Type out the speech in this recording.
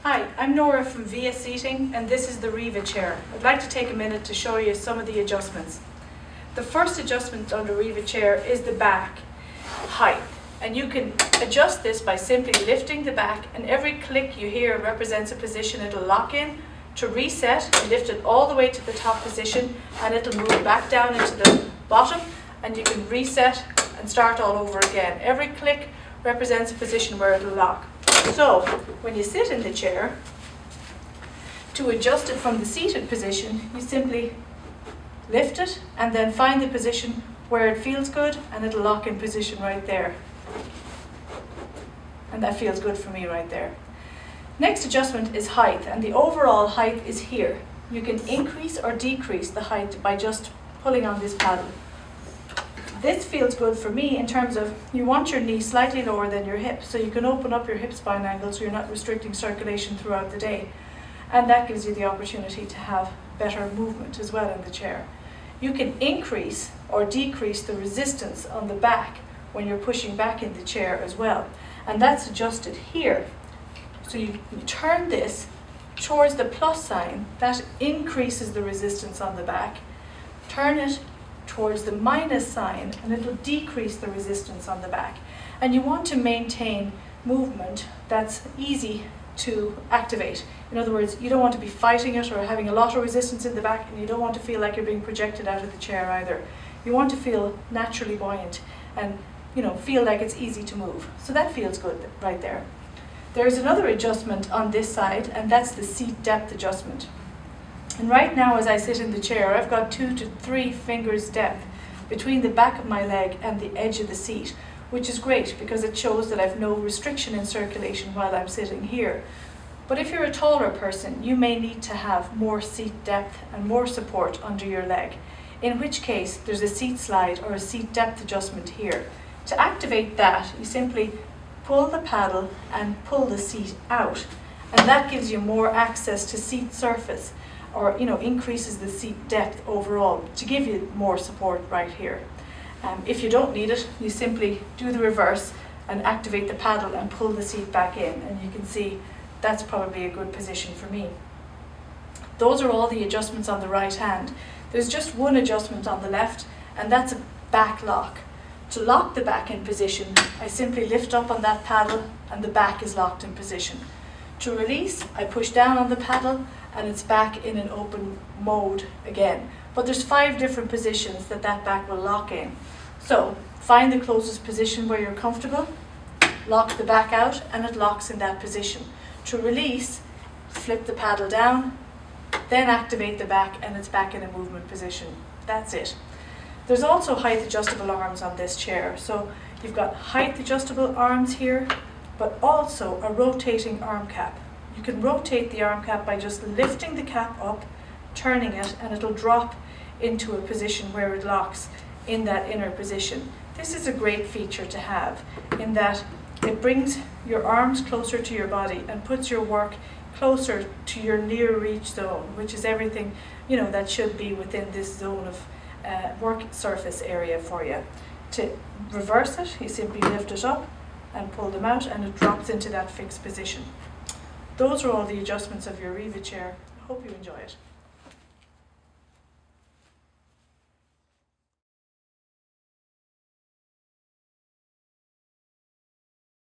Hi, I'm Nora from Via Seating and this is the Riva chair. I'd like to take a minute to show you some of the adjustments. The first adjustment on the Riva chair is the back height, and you can adjust this by simply lifting the back, and every click you hear represents a position it'll lock in. To reset, you lift it all the way to the top position and it'll move back down into the bottom, and you can reset and start all over again. Every click represents a position where it'll lock. So, when you sit in the chair, to adjust it from the seated position, you simply lift it and then find the position where it feels good, and it'll lock in position right there. And that feels good for me right there. Next adjustment is height, and the overall height is here. You can increase or decrease the height by just pulling on this paddle. This feels good for me in terms of you want your knee slightly lower than your hip, so you can open up your hip spine angle so you're not restricting circulation throughout the day. And that gives you the opportunity to have better movement as well in the chair. You can increase or decrease the resistance on the back when you're pushing back in the chair as well. And that's adjusted here. So you turn this towards the plus sign, that increases the resistance on the back. Turn it towards the minus sign and it will decrease the resistance on the back. And you want to maintain movement that's easy to activate. In other words, you don't want to be fighting it or having a lot of resistance in the back, and you don't want to feel like you're being projected out of the chair either. You want to feel naturally buoyant and feel like it's easy to move. So that feels good right there. There's another adjustment on this side, and that's the seat depth adjustment. And right now, as I sit in the chair, I've got 2 to 3 fingers depth between the back of my leg and the edge of the seat, which is great because it shows that I've no restriction in circulation while I'm sitting here. But if you're a taller person, you may need to have more seat depth and more support under your leg, in which case there's a seat slide or a seat depth adjustment here. To activate that, you simply pull the paddle and pull the seat out, and that gives you more access to seat surface, or increases the seat depth overall to give you more support right here. If you don't need it, you simply do the reverse and activate the paddle and pull the seat back in, and you can see that's probably a good position for me. Those are all the adjustments on the right hand. There's just one adjustment on the left, and that's a back lock. To lock the back in position, I simply lift up on that paddle and the back is locked in position. To release, I push down on the paddle and it's back in an open mode again. But there's 5 different positions that back will lock in. So find the closest position where you're comfortable, lock the back out, and it locks in that position. To release, flip the paddle down, then activate the back and it's back in a movement position. That's it. There's also height adjustable arms on this chair. So you've got height adjustable arms here, but also a rotating arm cap. You can rotate the arm cap by just lifting the cap up, turning it, and it'll drop into a position where it locks in that inner position. This is a great feature to have in that it brings your arms closer to your body and puts your work closer to your near reach zone, which is everything that should be within this zone of work surface area for you. To reverse it, you simply lift it up and pull them out, and it drops into that fixed position. Those are all the adjustments of your Riva chair. I hope you enjoy it.